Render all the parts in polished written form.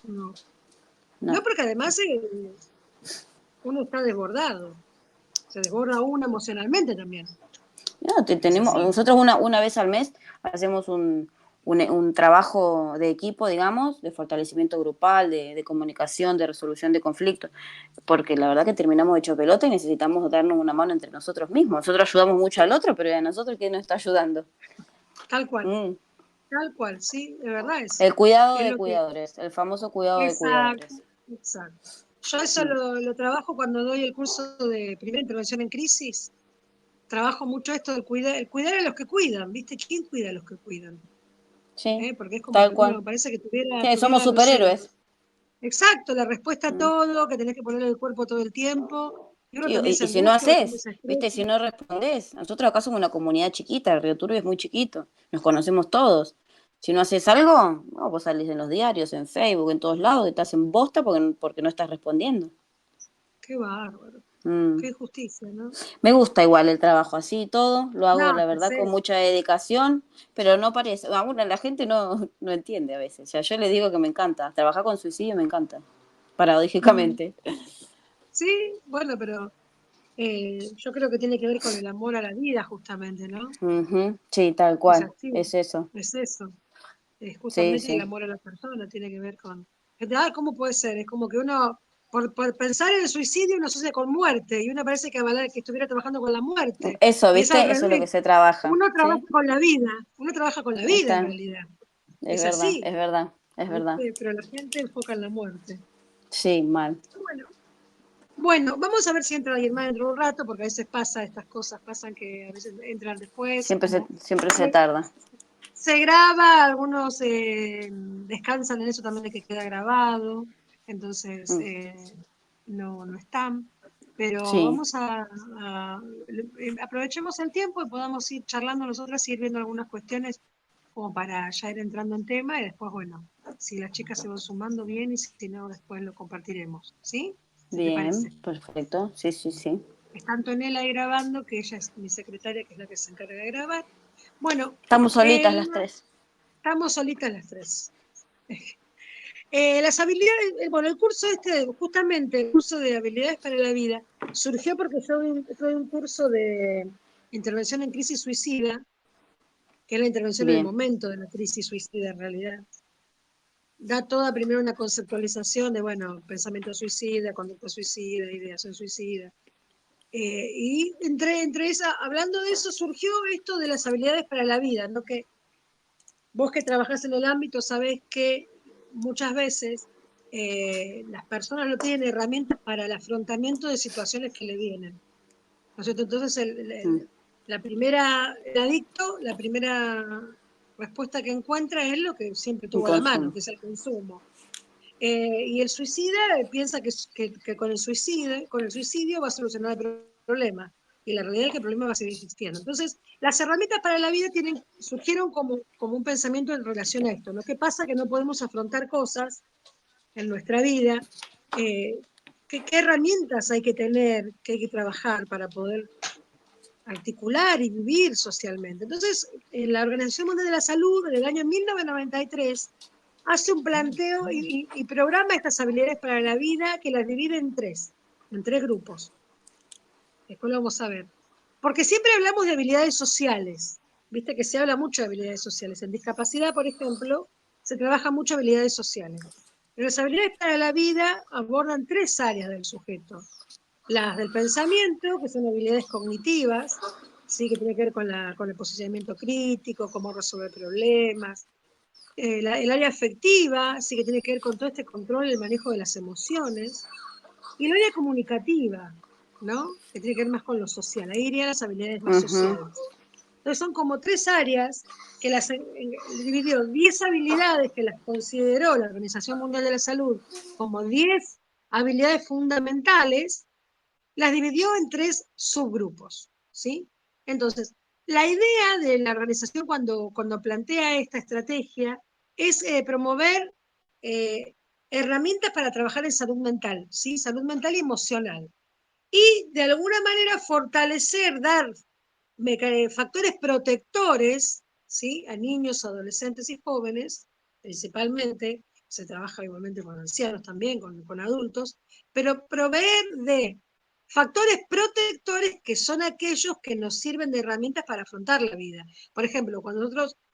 No, No. no, porque además uno está desbordado, se desborda uno emocionalmente también. No, Es así. nosotros una vez al mes hacemos un trabajo de equipo, digamos, de fortalecimiento grupal, de comunicación, de resolución de conflictos, porque la verdad que terminamos hecho pelota y necesitamos darnos una mano entre nosotros mismos. Nosotros ayudamos mucho al otro, pero ¿y a nosotros quién nos está ayudando? Tal cual, Mm. tal cual, sí, de verdad El cuidado es de lo que, cuidadores, el famoso cuidado de exacto, cuidadores. exacto. Yo eso Mm. lo trabajo cuando doy el curso de primera intervención en crisis, trabajo mucho esto del el cuidar a los que cuidan, ¿viste? ¿Quién cuida a los que cuidan? Sí, Porque es como tal que cual. uno parece que Sí, somos tuviera, no sé, superhéroes. exacto, la respuesta a Mm. todo, que tenés que ponerle el cuerpo todo el tiempo, y uno Sí, también se y si no angustia, uno también haces, se viste, estresa. si no respondes, nosotros acá somos una comunidad chiquita, Río Turbio es muy chiquito, nos conocemos todos. Si no haces algo, no, vos salís en los diarios, en Facebook, en todos lados, y te hacen bosta porque no estás respondiendo. Qué bárbaro, Mm. qué injusticia, ¿no? Me gusta igual el trabajo así y todo, lo hago No, la ya verdad con sé. mucha dedicación, pero no parece, aún la gente no entiende a veces. O sea, yo les digo que me encanta, trabajar con suicidio me encanta, Mm, paradójicamente. sí, bueno, pero yo creo que tiene que ver con el amor a la vida, justamente, ¿no? Ujú, sí, tal Es cual, así, es eso. es eso. Es Sí, justamente el sí. amor a la persona, tiene que ver con... ¿Cómo puede ser? Es como que uno, por pensar en el suicidio, uno asocia con muerte, y uno parece que, que estuviera trabajando con la muerte. Eso, Y es al ¿viste? Eso es lo que revés. se trabaja, Uno trabaja ¿sí? con la vida, uno trabaja con la Ahí vida en está, realidad. es Es verdad, así, es verdad, es verdad. ¿viste? Pero la gente enfoca en la muerte. Sí, mal. Bueno, bueno, vamos a ver si entra alguien más dentro de un rato, porque a veces pasa, estas cosas pasan que a veces entran después, como Siempre se se, tarda. se graba, algunos descansan en eso también de que queda grabado, entonces Mm, no están, pero sí, vamos aprovechemos el tiempo y podamos ir charlando nosotras y ir viendo algunas cuestiones como para ya ir entrando en tema y después, bueno, si las chicas se van sumando bien y si no, después lo compartiremos, ¿sí? Si te bien, parece. perfecto. Sí, sí, sí. Está Antonella ahí grabando, que ella es mi secretaria, que es la que se encarga de grabar. Bueno, Estamos solitas las tres. estamos solitas las tres. Las habilidades, bueno, el curso justamente el curso de habilidades para la vida, surgió porque yo doy un curso de intervención en crisis suicida, que es la intervención en el Bien. momento de la crisis suicida en realidad. Da toda primero una conceptualización de, bueno, pensamiento suicida, conducta suicida, ideación suicida. Y entre esa, hablando de eso, surgió esto de las habilidades para la vida, ¿no? Que vos que trabajás en el ámbito sabés que muchas veces las personas no tienen herramientas para el afrontamiento de situaciones que le vienen, ¿no es cierto? Entonces, Mm, el adicto, la primera respuesta que encuentra es lo que siempre un tuvo a la mano, consumo. que es el consumo. Y el suicida piensa que con el suicidio va a solucionar el problema. Y la realidad es que el problema va a seguir existiendo. Entonces, las herramientas para la vida surgieron como un pensamiento en relación a esto. Lo que pasa es que no podemos afrontar cosas en nuestra vida. ¿Qué herramientas hay que tener, que hay que trabajar para poder articular y vivir socialmente? Entonces, en la Organización Mundial de la Salud, en el año 1993, hace un planteo y programa estas habilidades para la vida que las divide en tres grupos. Después lo vamos a ver. Porque siempre hablamos de habilidades sociales. Viste que se habla mucho de habilidades sociales. En discapacidad, por ejemplo, se trabaja mucho habilidades sociales. Pero las habilidades para la vida abordan tres áreas del sujeto. Las del pensamiento, que son habilidades cognitivas, ¿sí? Que tiene que ver con el posicionamiento crítico, cómo resolver problemas, el área afectiva, sí que tiene que ver con todo este control y el manejo de las emociones, y el área comunicativa, ¿no? Que tiene que ver más con lo social, ahí irían las habilidades más Ujú. sociales. Entonces son como tres áreas que dividió 10 habilidades que las consideró la Organización Mundial de la Salud como 10 habilidades fundamentales, las dividió en tres subgrupos, ¿sí? Entonces, la idea de la organización cuando plantea esta estrategia es promover eh, herramientas para trabajar en salud mental, ¿sí? Salud mental y emocional. Y de alguna manera fortalecer, dar factores protectores, ¿sí? A niños, adolescentes y jóvenes, principalmente, se trabaja igualmente con ancianos también, con adultos, pero proveer de factores protectores que son aquellos que nos sirven de herramientas para afrontar la vida. Por ejemplo, cuando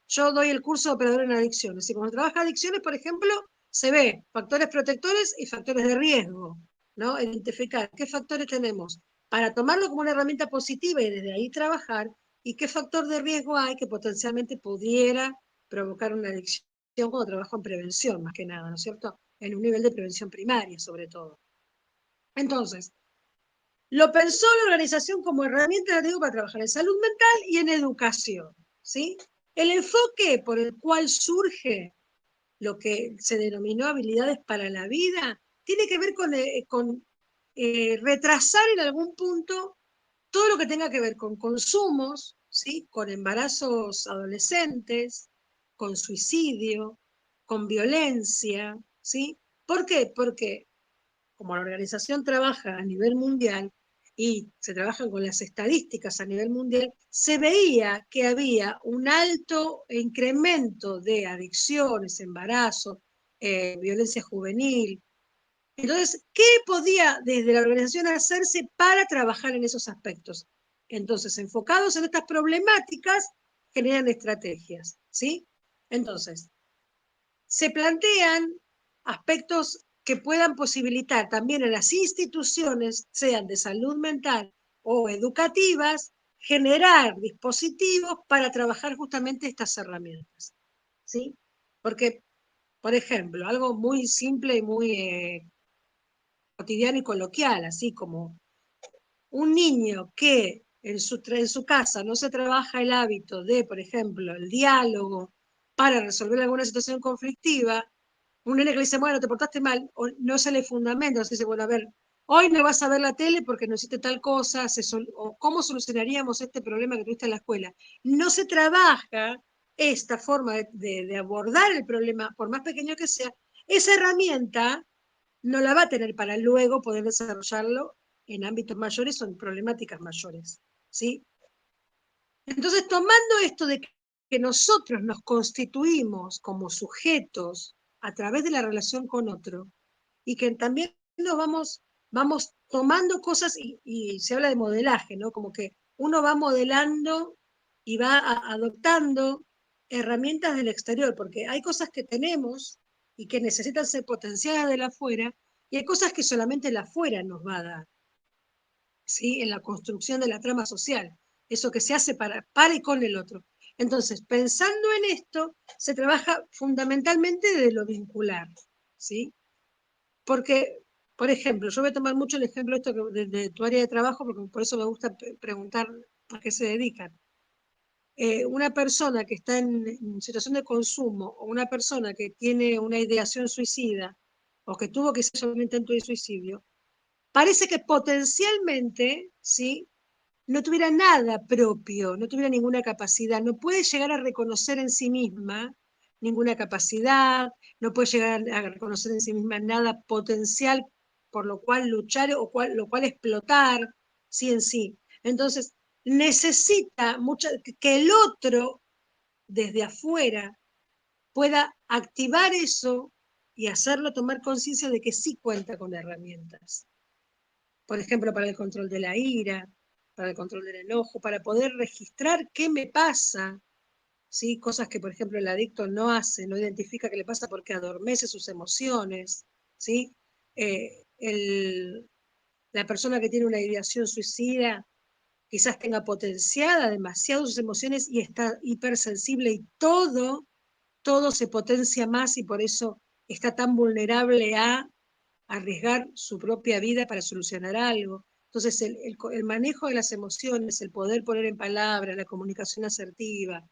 yo doy el curso de operador en adicciones, y cuando trabaja adicciones, por ejemplo, se ve factores protectores y factores de riesgo, ¿no? Identificar qué factores tenemos para tomarlo como una herramienta positiva y desde ahí trabajar, y qué factor de riesgo hay que potencialmente pudiera provocar una adicción cuando trabajo en prevención, más que nada, ¿no es cierto? En un nivel de prevención primaria, sobre todo. Entonces, lo pensó la organización como herramienta de para trabajar en salud mental y en educación, ¿sí? El enfoque por el cual surge lo que se denominó habilidades para la vida tiene que ver con retrasar en algún punto todo lo que tenga que ver con consumos, ¿sí? Con embarazos adolescentes, con suicidio, con violencia, ¿sí? ¿Por qué? Porque como la organización trabaja a nivel mundial y se trabajan con las estadísticas a nivel mundial, se veía que había un alto incremento de adicciones, embarazo, violencia juvenil. Entonces, ¿qué podía desde la organización hacerse para trabajar en esos aspectos? Entonces, enfocados en estas problemáticas, generan estrategias, ¿sí? Entonces, se plantean aspectos que puedan posibilitar también en las instituciones, sean de salud mental o educativas, generar dispositivos para trabajar justamente estas herramientas, ¿sí? Porque, por ejemplo, algo muy simple y muy cotidiano y coloquial, así como un niño que en su casa no se trabaja el hábito de, por ejemplo, el diálogo para resolver alguna situación conflictiva, un nene que le dice, bueno, te portaste mal, o no se le fundamenta, se dice, bueno, a ver, hoy no vas a ver la tele porque no hiciste tal cosa, o cómo solucionaríamos este problema que tuviste en la escuela. No se trabaja esta forma de abordar el problema, por más pequeño que sea, esa herramienta no la va a tener para luego poder desarrollarlo en ámbitos mayores o en problemáticas mayores, ¿sí? Entonces, tomando esto de que nosotros nos constituimos como sujetos a través de la relación con otro, y que también nos vamos tomando cosas, y se habla de modelaje, ¿no? Como que uno va modelando y va adoptando herramientas del exterior, porque hay cosas que tenemos y que necesitan ser potenciadas de la afuera, y hay cosas que solamente la afuera nos va a dar, ¿sí? En la construcción de la trama social, eso que se hace para y con el otro. Entonces, pensando en esto, se trabaja fundamentalmente de lo vincular, ¿sí? Porque, por ejemplo, yo voy a tomar mucho el ejemplo esto de tu área de trabajo, porque por eso me gusta preguntar a qué se dedican. Una persona que está en situación de consumo, o una persona que tiene una ideación suicida, o que tuvo que hacer un intento de suicidio, parece que potencialmente, ¿sí? No tuviera nada propio, no tuviera ninguna capacidad, no puede llegar a reconocer en sí misma ninguna capacidad, no puede llegar a reconocer en sí misma nada potencial por lo cual luchar o lo cual explotar, sí en sí. Entonces, necesita que el otro desde afuera pueda activar eso y hacerlo tomar conciencia de que sí cuenta con herramientas. Por ejemplo, para el control de la ira, para el control del enojo, para poder registrar qué me pasa, ¿sí? Cosas que, por ejemplo, el adicto no hace, no identifica qué le pasa porque adormece sus emociones, ¿sí? La persona que tiene una ideación suicida quizás tenga potenciada demasiado sus emociones y está hipersensible y todo se potencia más y por eso está tan vulnerable a arriesgar su propia vida para solucionar algo. Entonces, el manejo de las emociones, el poder poner en palabras, la comunicación asertiva,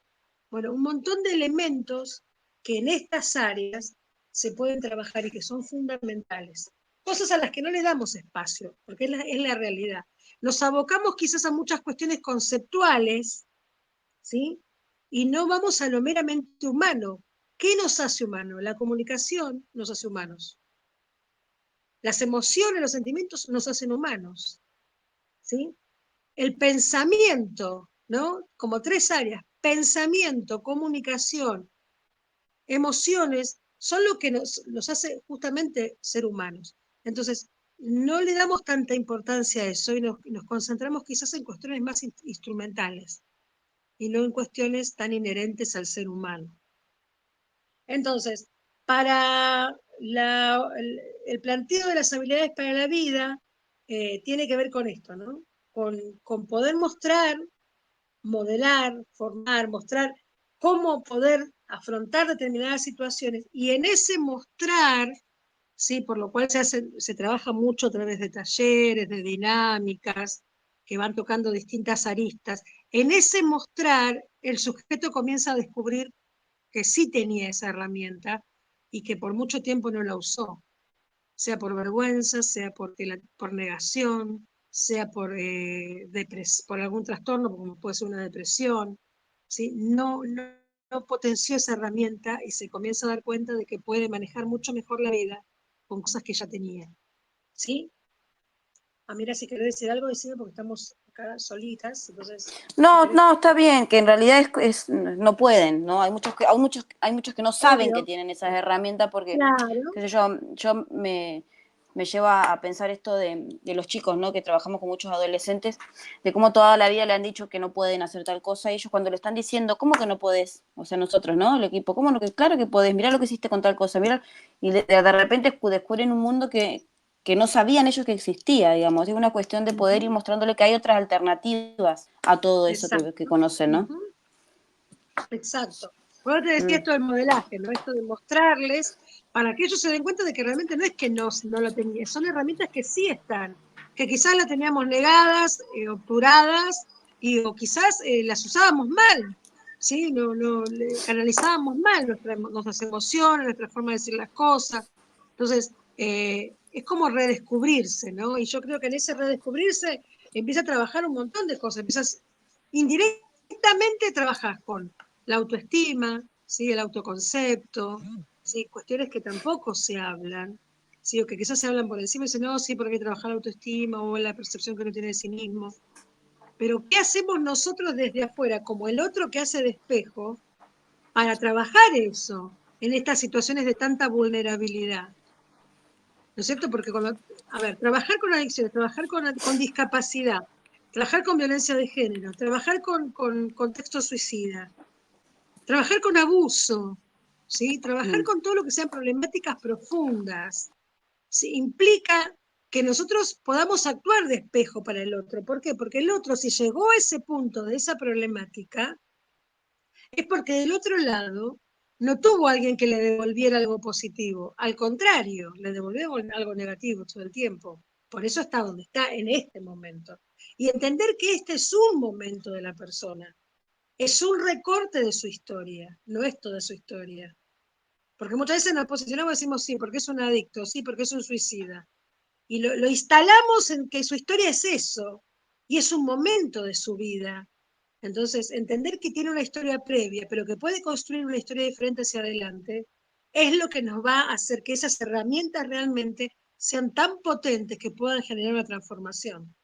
bueno, un montón de elementos que en estas áreas se pueden trabajar y que son fundamentales. Cosas a las que no le damos espacio, porque es la realidad. Nos abocamos quizás a muchas cuestiones conceptuales, ¿sí? Y no vamos a lo meramente humano. ¿Qué nos hace humanos? La comunicación nos hace humanos. Las emociones, los sentimientos nos hacen humanos, ¿sí? El pensamiento, ¿no? Como tres áreas: pensamiento, comunicación, emociones, son lo que nos hace justamente ser humanos. Entonces, no le damos tanta importancia a eso y nos concentramos quizás en cuestiones más instrumentales y no en cuestiones tan inherentes al ser humano. Entonces, para el planteo de las habilidades para la vida tiene que ver con esto, ¿no? Con poder mostrar, modelar, formar, mostrar cómo poder afrontar determinadas situaciones y en ese mostrar, ¿sí? Por lo cual se trabaja mucho a través de talleres, de dinámicas, que van tocando distintas aristas. En ese mostrar, el sujeto comienza a descubrir que sí tenía esa herramienta y que por mucho tiempo no la usó, sea por vergüenza, sea por negación, sea por algún trastorno, como puede ser una depresión, ¿sí? No potenció esa herramienta y se comienza a dar cuenta de que puede manejar mucho mejor la vida con cosas que ya tenía. ¿Sí? Mira, si querés decir algo, decime porque estamos acá solitas, entonces, si No, querés. no, está bien, que en realidad no pueden, ¿no? Hay muchos que no saben que Obvio, tienen esas herramientas porque, claro, qué sé yo me lleva a pensar esto de los chicos, ¿no? Que trabajamos con muchos adolescentes, de cómo toda la vida le han dicho que no pueden hacer tal cosa, y ellos cuando le están diciendo, ¿cómo que no podés? O sea, nosotros, ¿no? El equipo, ¿cómo no? Claro que podés, mirá lo que hiciste con tal cosa, mirá, y de repente descubren un mundo que no sabían ellos que existía, digamos. Es una cuestión de poder ir mostrándole que hay otras alternativas a todo eso que exacto. conocen, ¿no? Exacto. Bueno, te decía Mm. esto del modelaje, ¿no? Esto de mostrarles para que ellos se den cuenta de que realmente no es que no lo tenían, son herramientas que sí están, que quizás las teníamos negadas, obturadas, o quizás las usábamos mal, ¿sí? Canalizábamos mal nuestras emociones, nuestra forma de decir las cosas. Entonces, es como redescubrirse, ¿no? Y yo creo que en ese redescubrirse empieza a trabajar un montón de cosas, empiezas indirectamente trabajas con la autoestima, ¿sí? El autoconcepto, ¿sí? Cuestiones que tampoco se hablan, ¿sí? O que quizás se hablan por encima y dicen, no, sí, porque hay que trabajar la autoestima o la percepción que uno tiene de sí mismo. Pero ¿qué hacemos nosotros desde afuera, como el otro que hace de espejo, para trabajar eso en estas situaciones de tanta vulnerabilidad? ¿No es cierto? Porque, a ver, trabajar con adicciones, trabajar con discapacidad, trabajar con violencia de género, trabajar con contexto suicida, trabajar con abuso, ¿sí? Trabajar Mm. con todo lo que sean problemáticas profundas, ¿sí? Implica que nosotros podamos actuar de espejo para el otro. ¿Por qué? Porque el otro, si llegó a ese punto de esa problemática, es porque del otro lado no tuvo alguien que le devolviera algo positivo. Al contrario, le devolvió algo negativo todo el tiempo. Por eso está donde está en este momento. Y entender que este es un momento de la persona. Es un recorte de su historia, no es toda su historia. Porque muchas veces nos posicionamos y decimos sí, porque es un adicto, sí, porque es un suicida. Y lo instalamos en que su historia es eso, y es un momento de su vida. Entonces, entender que tiene una historia previa, pero que puede construir una historia diferente hacia adelante, es lo que nos va a hacer que esas herramientas realmente sean tan potentes que puedan generar una transformación.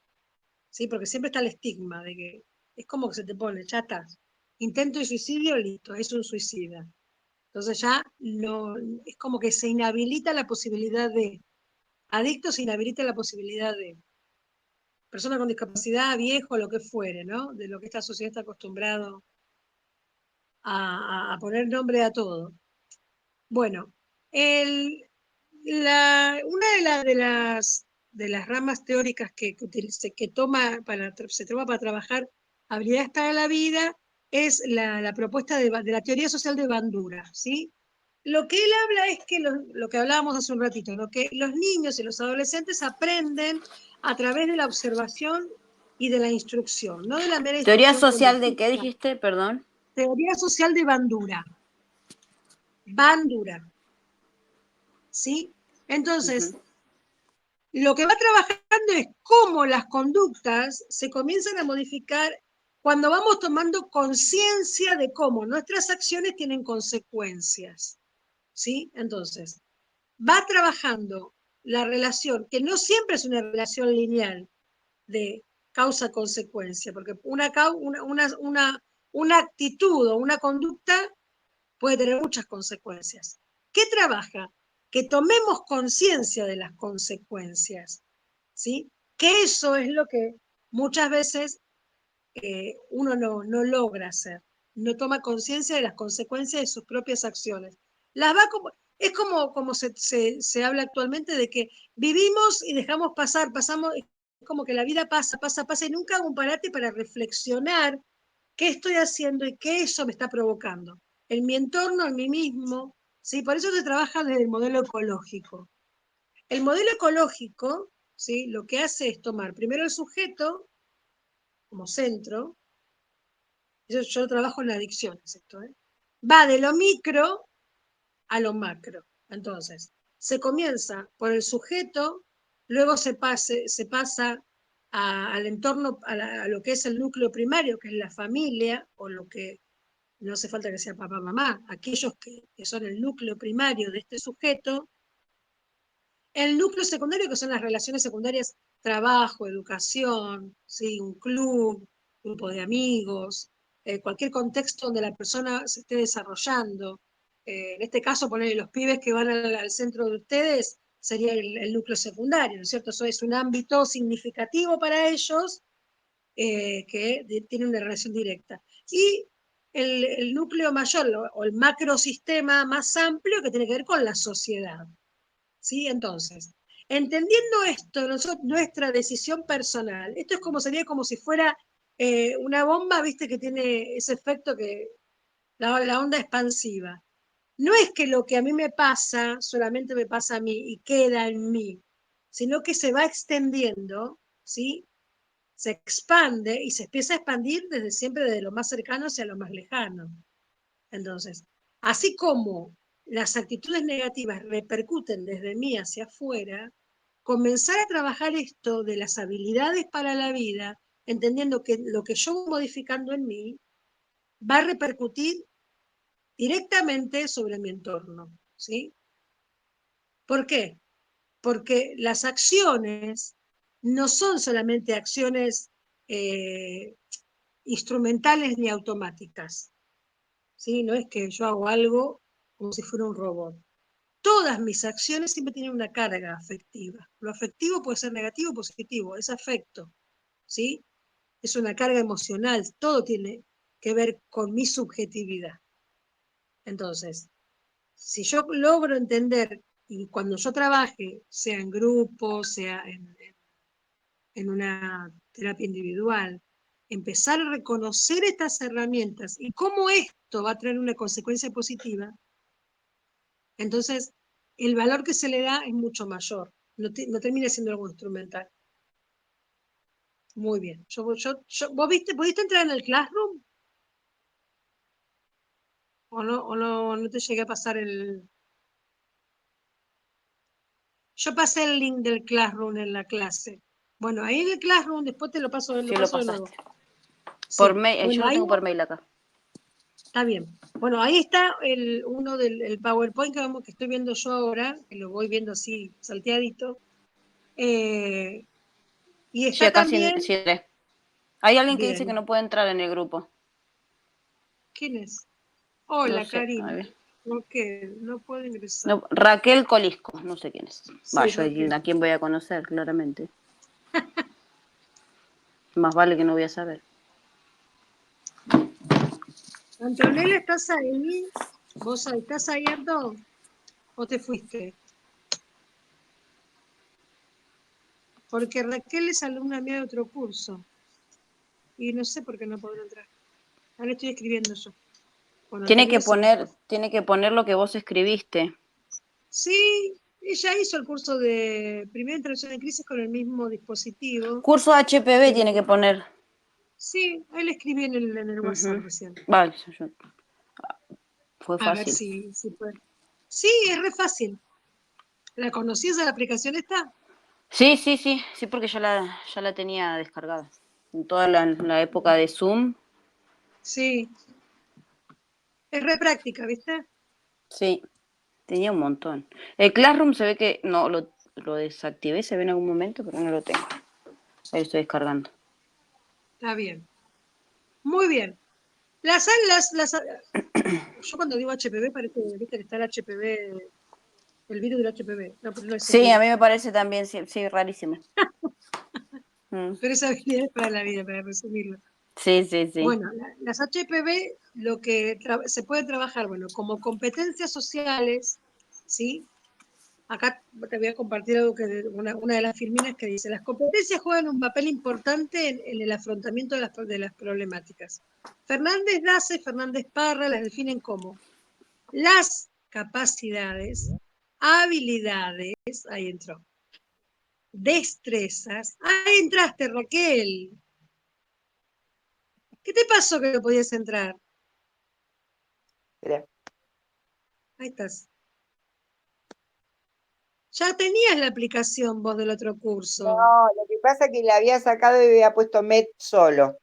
¿Sí? Porque siempre está el estigma de que es como que se te pone, ya está, intento de suicidio, listo, es un suicida. Entonces ya no, es como que se inhabilita la posibilidad de, adicto se inhabilita la posibilidad de, persona con discapacidad, viejo, lo que fuere, ¿no? De lo que esta sociedad está acostumbrado a poner nombre a todo. Bueno, una de las ramas teóricas se toma para trabajar habilidades para la vida es la propuesta de la teoría social de Bandura, ¿sí? Lo que él habla es que lo que hablábamos hace un ratito, ¿no? Que los niños y los adolescentes aprenden a través de la observación y de la instrucción, no de la mera ¿Teoría instrucción social de qué conductista. dijiste? Perdón. Teoría social de Bandura. Bandura, ¿sí? Entonces, Ujú. lo que va trabajando es cómo las conductas se comienzan a modificar cuando vamos tomando conciencia de cómo nuestras acciones tienen consecuencias, ¿sí? Entonces, va trabajando la relación, que no siempre es una relación lineal de causa-consecuencia, porque una actitud o una conducta puede tener muchas consecuencias. ¿Qué trabaja? Que tomemos conciencia de las consecuencias, ¿sí? Que eso es lo que muchas veces uno no logra hacer, no toma conciencia de las consecuencias de sus propias acciones. Las va como, es como se habla actualmente de que vivimos y dejamos pasar, pasamos, es como que la vida pasa, pasa, pasa, y nunca hago un parate para reflexionar qué estoy haciendo y qué eso me está provocando, en mi entorno, en mí mismo, ¿sí? Por eso se trabaja desde el modelo ecológico. El modelo ecológico, ¿sí? Lo que hace es tomar primero el sujeto como centro. Yo trabajo en adicciones, esto, ¿eh? Va de lo micro a lo macro. Entonces, se comienza por el sujeto, luego se pasa al entorno, a lo que es el núcleo primario, que es la familia, o lo que no hace falta que sea papá, mamá, aquellos que son el núcleo primario de este sujeto. El núcleo secundario, que son las relaciones secundarias, trabajo, educación, ¿sí? Un club, grupo de amigos, cualquier contexto donde la persona se esté desarrollando. En este caso, poner los pibes que van al centro de ustedes sería el núcleo secundario, ¿no es cierto? Eso es un ámbito significativo para ellos que tiene una relación directa. Y el núcleo mayor o el macrosistema más amplio que tiene que ver con la sociedad. ¿Sí? Entonces, entendiendo esto, nuestra decisión personal, esto es como sería como si fuera una bomba, viste, que tiene ese efecto que la onda expansiva. No es que lo que a mí me pasa solamente me pasa a mí y queda en mí, sino que se va extendiendo, ¿sí? Se expande y se empieza a expandir desde siempre, desde lo más cercano hacia lo más lejano. Entonces, así como las actitudes negativas repercuten desde mí hacia afuera, comenzar a trabajar esto de las habilidades para la vida, entendiendo que lo que yo voy modificando en mí va a repercutir directamente sobre mi entorno, ¿sí? ¿Por qué? Porque las acciones no son solamente acciones eh, instrumentales ni automáticas, ¿sí? No es que yo hago algo como si fuera un robot. Todas mis acciones siempre tienen una carga afectiva. Lo afectivo puede ser negativo o positivo, es afecto, ¿sí? Es una carga emocional, todo tiene que ver con mi subjetividad. Entonces, si yo logro entender, y cuando yo trabaje, sea en grupo, sea en una terapia individual, empezar a reconocer estas herramientas y cómo esto va a traer una consecuencia positiva, entonces el valor que se le da es mucho mayor, no termina siendo algo instrumental. Muy bien. ¿Vos pudiste entrar en el Classroom? ¿O no te llegué a pasar el...? Yo pasé el link del Classroom en la clase. Bueno, ahí en el Classroom, después te lo paso, Sí, lo lo paso de nuevo. pasaste. Por Sí, mail, yo bueno, lo ahí tengo por mail acá. está bien. Bueno, ahí está uno del PowerPoint que estoy viendo yo ahora, que lo voy viendo así salteadito. Y Sí, está acá sí, también, sí entré. Hay alguien que dice que bien, no puede entrar en el grupo. ¿quién es? No Hola, sé, a Karim. ver. ¿Por qué? No puedo ingresar. No, Raquel Colisco, no sé quién es. Va, Sí, yo Raquel. a quién voy a conocer, claramente. Más vale que no voy a saber. Antonella, ¿estás ahí? ¿Vos estás ahí, Anto? ¿O te fuiste? Porque Raquel es alumna mía de otro curso. Y no sé por qué no podrá entrar. Ahora estoy escribiendo yo. Con Antonella sí que puedo. Tiene que poner lo que vos escribiste. Sí, ella hizo el curso de primera intervención en crisis con el mismo dispositivo. Curso HPV tiene que poner. Sí, ahí le escribí en el WhatsApp Ujú. recién. Vale, fue A ver fácil. si puede. Sí, es re fácil. ¿La conocías a la aplicación esta? Sí, sí, sí, sí, porque ya la tenía descargada. En toda la época de Zoom, Sí, es re práctica, ¿viste? sí, tenía un montón. El Classroom se ve que no lo desactivé, se ve en algún momento, pero no lo tengo. Ahí lo estoy descargando. Está bien. Muy bien. Yo cuando digo HPV parece, viste, que está el HPV, el virus del HPV. No, pero no es el Sí, a virus. mí me parece también, sí, sí, rarísimo. Mm. Pero es habilidades para la vida, para resumirlo. Sí, sí, sí. Bueno, las HPV lo que se puede trabajar, bueno, como competencias sociales, ¿sí? Acá te voy a compartir algo que una de las filminas que dice, las competencias juegan un papel importante en el afrontamiento de las problemáticas. Fernández Dace, Fernández Parra las definen como las capacidades, habilidades, ahí entró, destrezas, ahí entraste Raquel, ¿qué te pasó que no podías entrar? Espera. Ahí estás. Ya tenías la aplicación vos del otro No, curso. lo que pasa es que la había sacado y había puesto Met solo.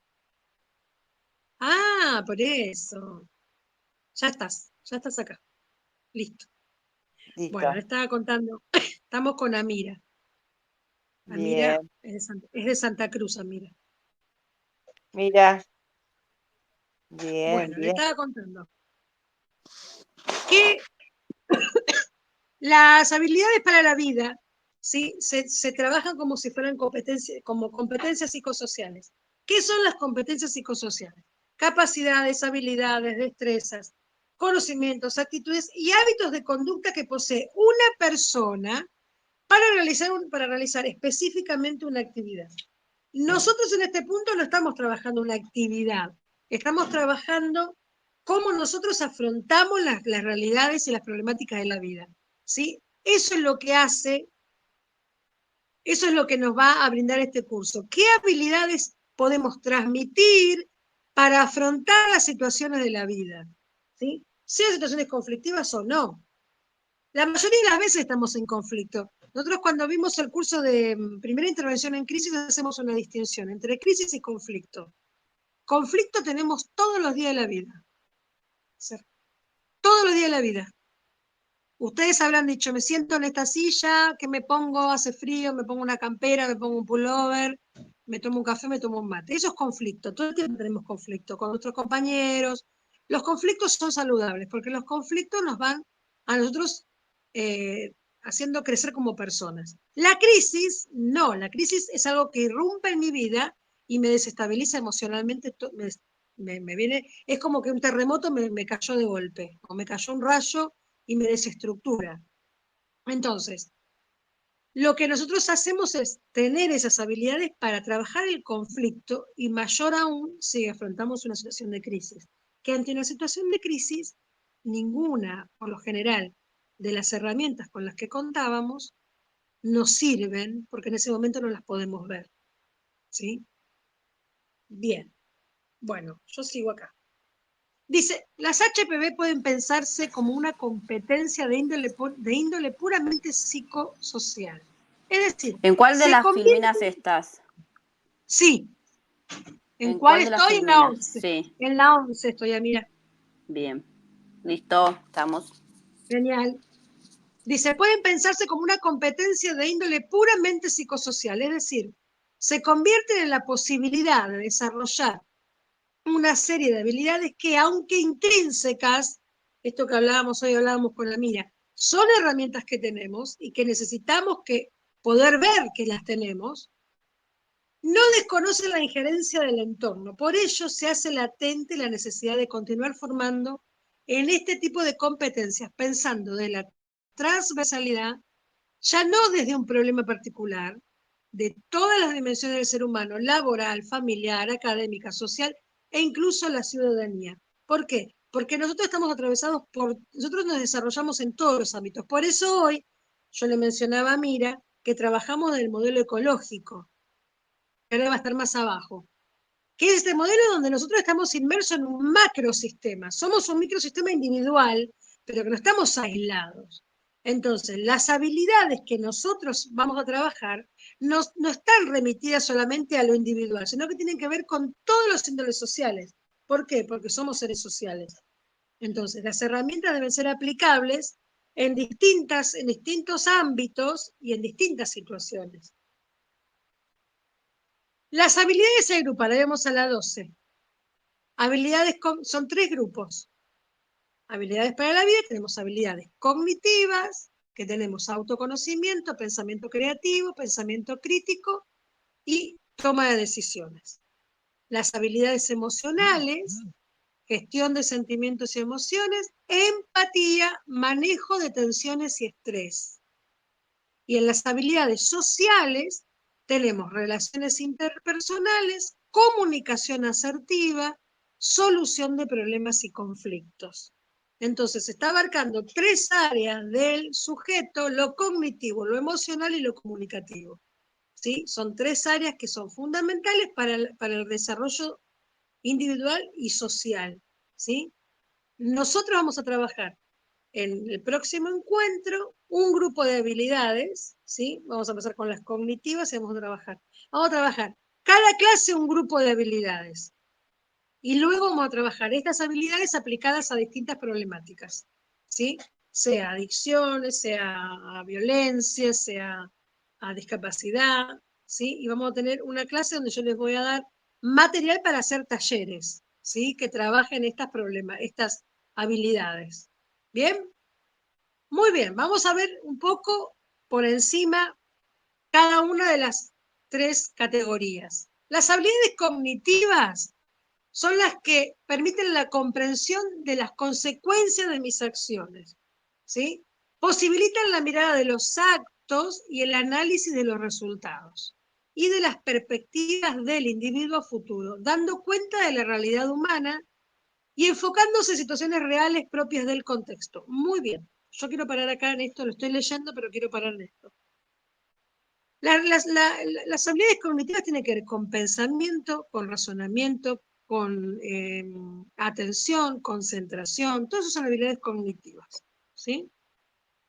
Ah, por eso. Ya estás acá. Listo. Bueno, le Listo. estaba contando. Estamos con Amira. Amira Bien. es de Santa Cruz, Amira. Mira. Bien, Bueno, le bien. estaba contando que las habilidades para la vida, ¿sí? Se trabajan como si fueran como competencias psicosociales. ¿Qué son las competencias psicosociales? Capacidades, habilidades, destrezas, conocimientos, actitudes y hábitos de conducta que posee una persona para realizar específicamente una actividad. Nosotros en este punto no estamos trabajando una actividad, estamos trabajando cómo nosotros afrontamos las realidades y las problemáticas de la vida. ¿Sí? Eso es lo que hace, eso es lo que nos va a brindar este curso. ¿Qué habilidades podemos transmitir para afrontar las situaciones de la vida? ¿Sí? Sean situaciones conflictivas o no. La mayoría de las veces estamos en conflicto. Nosotros cuando vimos el curso de primera intervención en crisis hacemos una distinción entre crisis y conflicto. Conflicto tenemos todos los días de la vida. Todos los días de la vida. Ustedes habrán dicho, me siento en esta silla, ¿qué me pongo? Hace frío, me pongo una campera, me pongo un pullover, me tomo un café, me tomo un mate. Eso es conflicto, todo el tiempo tenemos conflicto con nuestros compañeros. Los conflictos son saludables, porque los conflictos nos van a nosotros haciendo crecer como personas. La crisis, no, la crisis es algo que irrumpe en mi vida y me desestabiliza emocionalmente, me viene, es como que un terremoto me cayó de golpe, o me cayó un rayo y me desestructura. Entonces, lo que nosotros hacemos es tener esas habilidades para trabajar el conflicto y mayor aún si afrontamos una situación de crisis. Que ante una situación de crisis, ninguna, por lo general, de las herramientas con las que contábamos nos sirven porque en ese momento no las podemos ver. ¿Sí? Bien. Bueno, yo sigo acá. Dice, las HPV pueden pensarse como una competencia de índole puramente psicosocial. Es decir, ¿En cuál de se las convierte, filminas estás? sí, ¿en ¿En cuál cuál de las estoy? En la filminas? 11. Sí, En la 11 estoy, mira, bien. Listo, estamos. genial. Dice, pueden pensarse como una competencia de índole puramente psicosocial, es decir, se convierten en la posibilidad de desarrollar una serie de habilidades que, aunque intrínsecas, esto que hablábamos con la Mira, son herramientas que tenemos y que necesitamos que poder ver que las tenemos, no desconocen la injerencia del entorno. Por ello se hace latente la necesidad de continuar formando en este tipo de competencias, pensando de la transversalidad, ya no desde un problema particular, de todas las dimensiones del ser humano, laboral, familiar, académica, social e incluso la ciudadanía. ¿Por qué? Porque nosotros estamos atravesados nosotros nos desarrollamos en todos los ámbitos. Por eso hoy, yo le mencionaba a Mira, que trabajamos en el modelo ecológico, que ahora va a estar más abajo, que es este modelo donde nosotros estamos inmersos en un macrosistema. Somos un microsistema individual, pero que no estamos aislados. Entonces, las habilidades que nosotros vamos a trabajar no están remitidas solamente a lo individual, sino que tienen que ver con todos los índoles sociales. ¿Por qué? Porque somos seres sociales. Entonces, las herramientas deben ser aplicables en distintos ámbitos y en distintas situaciones. Las habilidades se agrupan, ahí vamos a la 12. Son 3 grupos. Habilidades para la vida, tenemos habilidades cognitivas, que tenemos autoconocimiento, pensamiento creativo, pensamiento crítico y toma de decisiones. Las habilidades emocionales, gestión de sentimientos y emociones, empatía, manejo de tensiones y estrés. Y en las habilidades sociales tenemos relaciones interpersonales, comunicación asertiva, solución de problemas y conflictos. Entonces, está abarcando 3 áreas del sujeto: lo cognitivo, lo emocional y lo comunicativo. ¿Sí? Son 3 áreas que son fundamentales para el desarrollo individual y social. ¿Sí? Nosotros vamos a trabajar en el próximo encuentro un grupo de habilidades, ¿sí? Vamos a empezar con las cognitivas y vamos a trabajar cada clase un grupo de habilidades. Y luego vamos a trabajar estas habilidades aplicadas a distintas problemáticas, ¿sí? Sea adicciones, sea a violencia, sea a discapacidad, ¿sí? Y vamos a tener una clase donde yo les voy a dar material para hacer talleres, ¿sí? Que trabajen estas habilidades. ¿Bien? Muy bien, vamos a ver un poco por encima cada una de las 3 categorías. Las habilidades cognitivas son las que permiten la comprensión de las consecuencias de mis acciones, ¿sí? Posibilitan la mirada de los actos y el análisis de los resultados y de las perspectivas del individuo futuro, dando cuenta de la realidad humana y enfocándose en situaciones reales propias del contexto. Muy bien, yo quiero parar acá en esto, lo estoy leyendo, pero quiero parar en esto. Las habilidades cognitivas tienen que ver con pensamiento, con razonamiento, con atención, concentración, todas esas son habilidades cognitivas, ¿sí?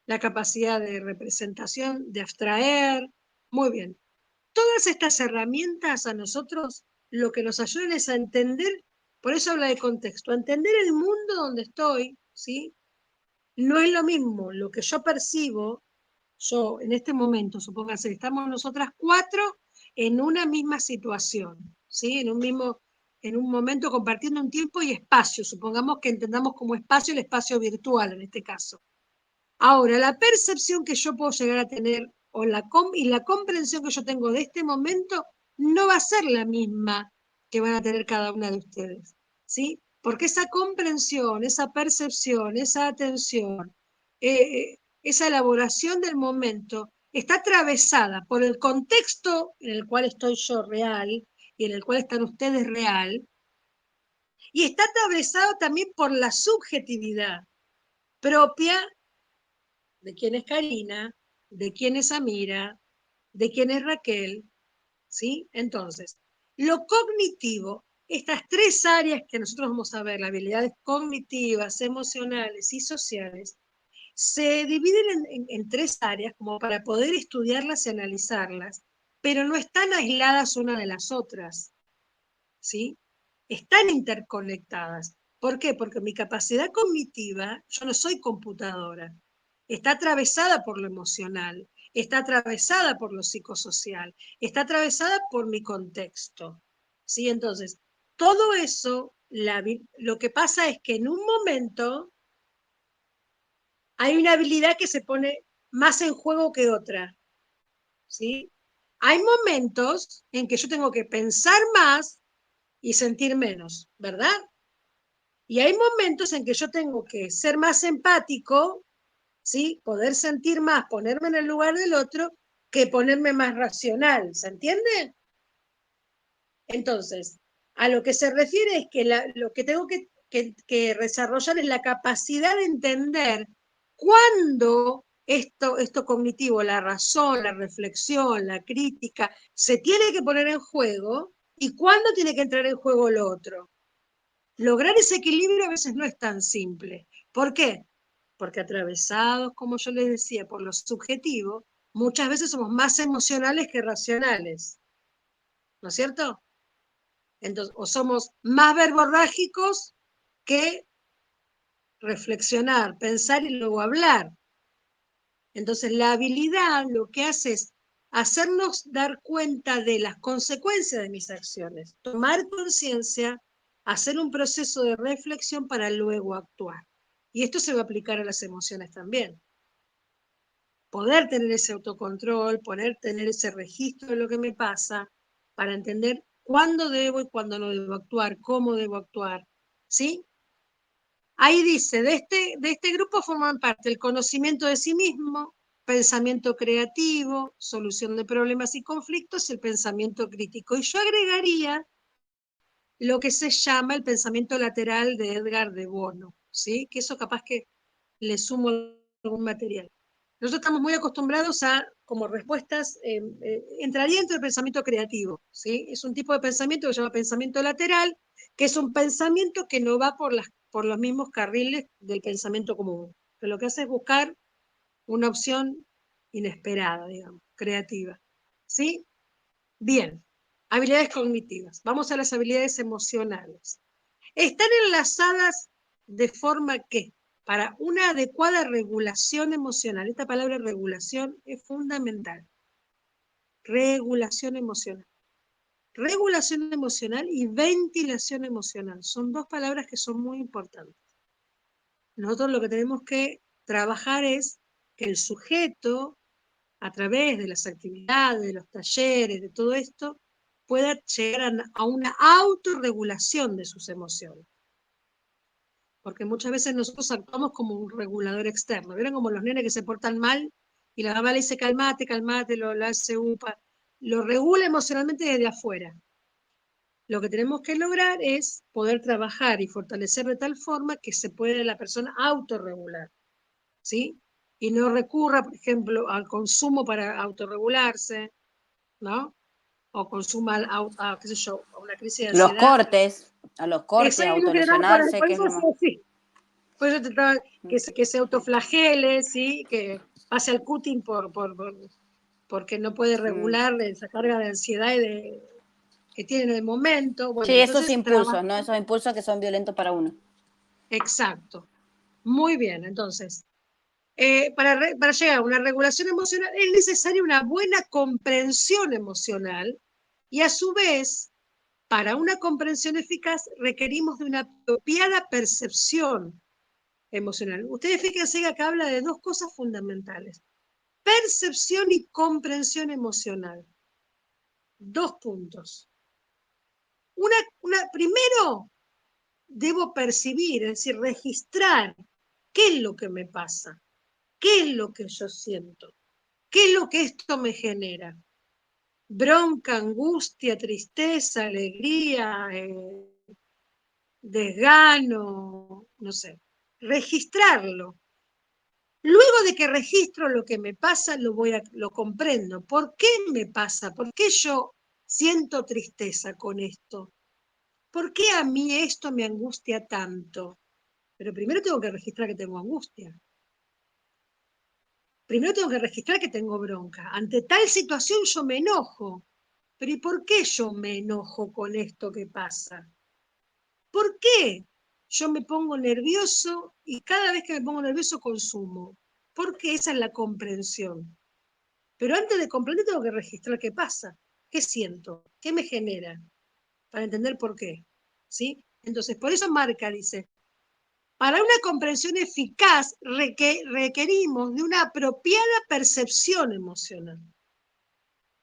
La capacidad de representación, de abstraer, muy bien. Todas estas herramientas a nosotros lo que nos ayudan es a entender, por eso habla de contexto, a entender el mundo donde estoy, ¿sí? No es lo mismo lo que yo percibo. Yo, en este momento, supóngase que estamos nosotras 4 en una misma situación, ¿sí? En un momento compartiendo un tiempo y espacio, supongamos que entendamos como espacio el espacio virtual en este caso. Ahora, la percepción que yo puedo llegar a tener y la comprensión que yo tengo de este momento no va a ser la misma que van a tener cada una de ustedes, ¿sí? Porque esa comprensión, esa percepción, esa atención, esa elaboración del momento está atravesada por el contexto en el cual estoy yo real y en el cual están ustedes real, y está atravesado también por la subjetividad propia de quién es Karina, de quién es Amira, de quién es Raquel, ¿sí? Entonces, lo cognitivo, estas 3 áreas que nosotros vamos a ver, las habilidades cognitivas, emocionales y sociales, se dividen en 3 áreas como para poder estudiarlas y analizarlas, pero no están aisladas una de las otras, ¿sí? Están interconectadas. ¿Por qué? Porque mi capacidad cognitiva, yo no soy computadora, está atravesada por lo emocional, está atravesada por lo psicosocial, está atravesada por mi contexto, ¿sí? Entonces, todo eso, lo que pasa es que en un momento hay una habilidad que se pone más en juego que otra, ¿sí? Hay momentos en que yo tengo que pensar más y sentir menos, ¿verdad? Y hay momentos en que yo tengo que ser más empático, ¿sí? Poder sentir más, ponerme en el lugar del otro, que ponerme más racional, ¿se entiende? Entonces, a lo que se refiere es que lo que tengo que desarrollar es la capacidad de entender cuándo esto cognitivo, la razón, la reflexión, la crítica, se tiene que poner en juego y cuándo tiene que entrar en juego lo otro. Lograr ese equilibrio a veces no es tan simple. ¿Por qué? Porque atravesados, como yo les decía, por lo subjetivo, muchas veces somos más emocionales que racionales, ¿no es cierto? Entonces, o somos más verborrágicos que reflexionar, pensar y luego hablar. Entonces, la habilidad lo que hace es hacernos dar cuenta de las consecuencias de mis acciones, tomar conciencia hacer un proceso de reflexión para luego actuar. Y esto se va a aplicar a las emociones también. Poder tener ese autocontrol, poder tener ese registro de lo que me pasa, para entender cuándo debo y cuándo no debo actuar, cómo debo actuar, ¿sí? Ahí dice, de este grupo forman parte el conocimiento de sí mismo, pensamiento creativo, solución de problemas y conflictos, el pensamiento crítico. Y yo agregaría lo que se llama el pensamiento lateral de Edgar de Bono, ¿sí? Que eso capaz que le sumo algún material. Nosotros estamos muy acostumbrados a, como respuestas, entraría dentro del pensamiento creativo, ¿sí? Es un tipo de pensamiento que se llama pensamiento lateral, que es un pensamiento que no va por los mismos carriles del pensamiento común, que lo que hace es buscar una opción inesperada, digamos, creativa, ¿sí? Bien, habilidades cognitivas. Vamos a las habilidades emocionales. Están enlazadas de forma que, para una adecuada regulación emocional, esta palabra regulación es fundamental. Regulación emocional. Regulación emocional y ventilación emocional son dos palabras que son muy importantes. Nosotros lo que tenemos que trabajar es que el sujeto, a través de las actividades, de los talleres, de todo esto, pueda llegar a una autorregulación de sus emociones. Porque muchas veces nosotros actuamos como un regulador externo. ¿Vieron como los nenes que se portan mal y la mamá le dice calmate, calmate, lo hace upa? Lo regula emocionalmente desde afuera. Lo que tenemos que lograr es poder trabajar y fortalecer de tal forma que se pueda la persona autorregular, ¿sí? Y no recurra, por ejemplo, al consumo para autorregularse, ¿no? O consuma qué sé yo, a una crisis de Los ansiedad. cortes, a los Eso cortes, es lo que va autolesionarse, por que es eso lo más... sí. Por eso trataba que se autoflagele, ¿sí? Que pase al cutting porque no puede regular esa carga de ansiedad que tiene en el momento. Bueno, Sí, esos entonces impulsos, ¿no? Esos impulsos que son violentos para uno. exacto. Muy bien, entonces, para llegar a una regulación emocional es necesaria una buena comprensión emocional y a su vez, para una comprensión eficaz requerimos de una apropiada percepción emocional. Ustedes fíjense que acá habla de dos cosas fundamentales. Percepción y comprensión emocional. Dos puntos. Primero, debo percibir, es decir, registrar qué es lo que me pasa, qué es lo que yo siento, qué es lo que esto me genera. Bronca, angustia, tristeza, alegría, desgano, no sé. Registrarlo. Luego de que registro lo que me pasa, lo comprendo. ¿Por qué me pasa? ¿Por qué yo siento tristeza con esto? ¿Por qué a mí esto me angustia tanto? Pero primero tengo que registrar que tengo angustia. Primero tengo que registrar que tengo bronca. Ante tal situación yo me enojo. Pero ¿y por qué yo me enojo con esto que pasa? ¿Por qué yo me pongo nervioso y cada vez que me pongo nervioso consumo? Porque esa es la comprensión. Pero antes de comprender tengo que registrar qué pasa, qué siento, qué me genera, para entender por qué. ¿Sí? Entonces, por eso Marca dice, para una comprensión eficaz requerimos de una apropiada percepción emocional.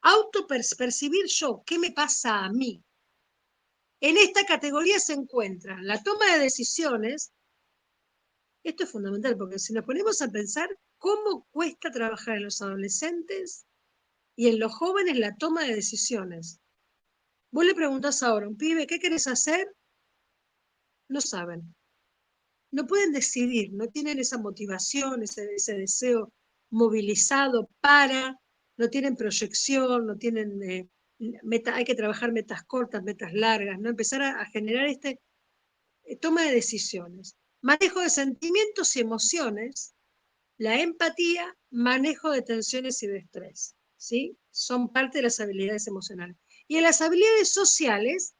Autopercibir yo, ¿qué me pasa a mí? En esta categoría se encuentra la toma de decisiones. Esto es fundamental, porque si nos ponemos a pensar cómo cuesta trabajar en los adolescentes y en los jóvenes la toma de decisiones. Vos le preguntás ahora a un pibe, ¿qué querés hacer? No saben. No pueden decidir, no tienen esa motivación, ese deseo movilizado no tienen proyección, no tienen hay que trabajar metas cortas, metas largas, ¿no? Empezar a generar toma de decisiones. Manejo de sentimientos y emociones, la empatía, manejo de tensiones y de estrés, ¿sí? Son parte de las habilidades emocionales. Y en las habilidades sociales,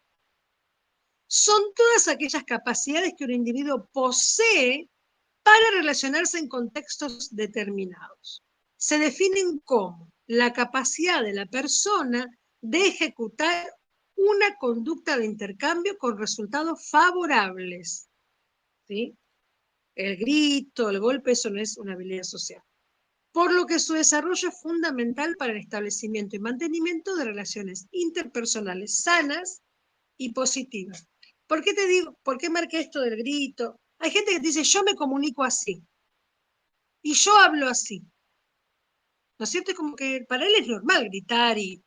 son todas aquellas capacidades que un individuo posee para relacionarse en contextos determinados. Se definen como la capacidad de la persona de ejecutar una conducta de intercambio con resultados favorables, ¿sí? El grito, el golpe, eso no es una habilidad social. Por lo que su desarrollo es fundamental para el establecimiento y mantenimiento de relaciones interpersonales sanas y positivas. ¿Por qué te digo, por qué marqué esto del grito? Hay gente que dice, yo me comunico así, y yo hablo así. ¿No es cierto? Es como que para él es normal gritar y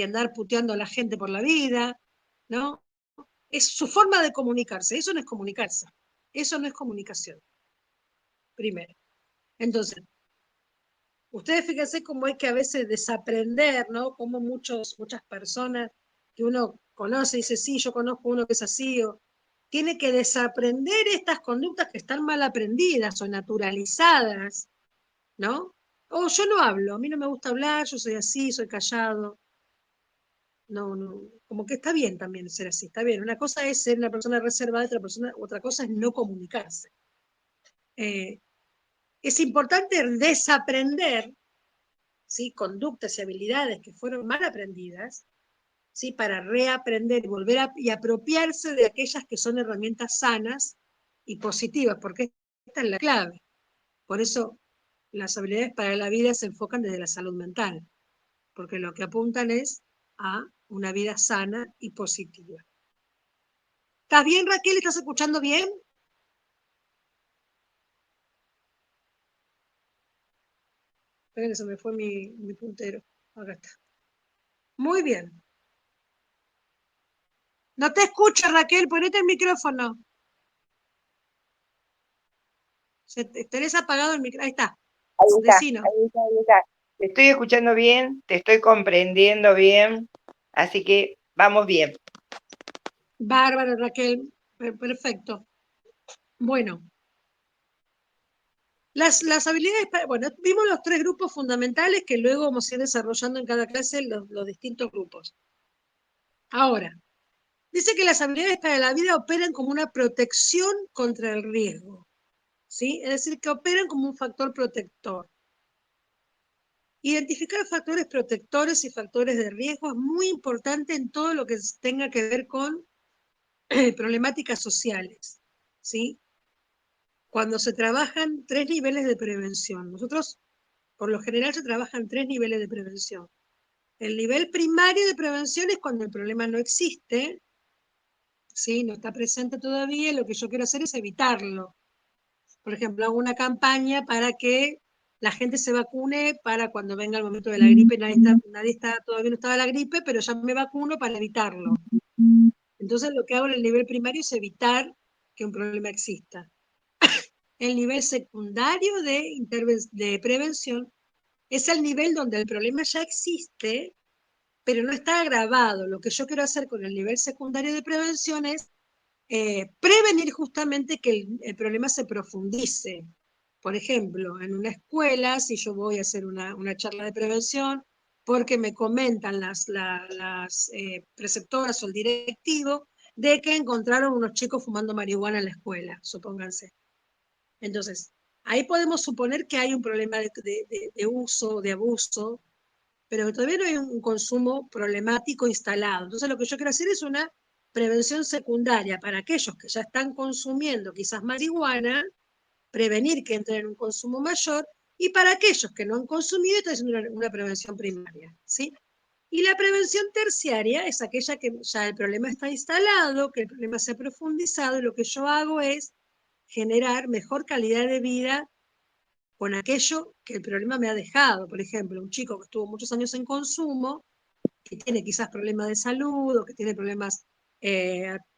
andar puteando a la gente por la vida, ¿no? Es su forma de comunicarse, eso no es comunicarse, eso no es comunicación, primero. Entonces, ustedes fíjense cómo hay que a veces desaprender, ¿no? Como muchas personas que uno conoce, dice, sí, yo conozco uno que es así, o tiene que desaprender estas conductas que están mal aprendidas o naturalizadas, ¿no? O yo no hablo, a mí no me gusta hablar, yo soy así, soy callado. No, no, como que está bien también ser así, está bien. Una cosa es ser una persona reservada, otra cosa es no comunicarse. Es importante desaprender, ¿sí? Conductas y habilidades que fueron mal aprendidas, ¿sí? Para reaprender y y apropiarse de aquellas que son herramientas sanas y positivas, porque esta es la clave. Por eso las habilidades para la vida se enfocan desde la salud mental, porque lo que apuntan es a una vida sana y positiva. ¿Estás bien, Raquel? ¿Estás escuchando bien? Esperen, se me fue mi puntero. Acá está. Muy bien. No te escucho, Raquel, ponete el micrófono. Tenés apagado el micrófono. Ahí está. Ahí está, Decino. ahí está, ahí está. Te estoy escuchando bien, te estoy comprendiendo bien, así que vamos bien. Bárbara, Raquel. Perfecto. Bueno. Las habilidades, bueno, vimos los 3 grupos fundamentales que luego vamos a ir desarrollando en cada clase los distintos grupos. Ahora, dice que las habilidades para la vida operan como una protección contra el riesgo, ¿sí? Es decir, que operan como un factor protector. Identificar factores protectores y factores de riesgo es muy importante en todo lo que tenga que ver con problemáticas sociales, ¿sí? Cuando se trabajan 3 niveles de prevención. Nosotros, por lo general, se trabajan 3 niveles de prevención. El nivel primario de prevención es cuando el problema no existe, ¿sí? No está presente todavía, lo que yo quiero hacer es evitarlo. Por ejemplo, hago una campaña para que la gente se vacune para cuando venga el momento de la gripe, todavía no estaba la gripe, pero ya me vacuno para evitarlo. Entonces lo que hago en el nivel primario es evitar que un problema exista. El nivel secundario de prevención es el nivel donde el problema ya existe, pero no está agravado. Lo que yo quiero hacer con el nivel secundario de prevención es prevenir justamente que el problema se profundice. Por ejemplo, en una escuela, si yo voy a hacer una charla de prevención, porque me comentan las preceptoras o el directivo de que encontraron unos chicos fumando marihuana en la escuela, supónganse. Entonces, ahí podemos suponer que hay un problema de uso, de abuso, pero todavía no hay un consumo problemático instalado. Entonces lo que yo quiero hacer es una prevención secundaria para aquellos que ya están consumiendo quizás marihuana, prevenir que entren en un consumo mayor, y para aquellos que no han consumido, estoy haciendo una prevención primaria, ¿sí? Y la prevención terciaria es aquella que ya el problema está instalado, que el problema se ha profundizado, y lo que yo hago es generar mejor calidad de vida con aquello que el problema me ha dejado. Por ejemplo, un chico que estuvo muchos años en consumo, que tiene quizás problemas de salud, o que tiene problemas,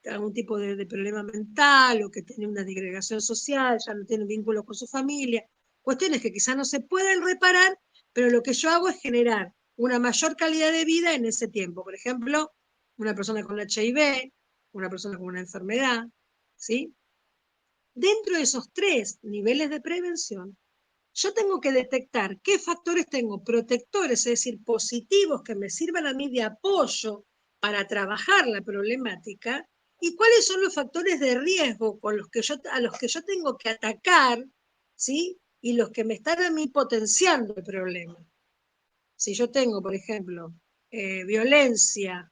algún tipo de problema mental, o que tiene una disgregación social, ya no tiene vínculos con su familia, cuestiones que quizás no se pueden reparar, pero lo que yo hago es generar una mayor calidad de vida en ese tiempo. Por ejemplo, una persona con HIV, una persona con una enfermedad, ¿sí? Dentro de esos 3 niveles de prevención, yo tengo que detectar qué factores tengo protectores, es decir, positivos que me sirvan a mí de apoyo para trabajar la problemática, y cuáles son los factores de riesgo a los que yo tengo que atacar, ¿sí? Y los que me están a mí potenciando el problema. Si yo tengo, por ejemplo, violencia,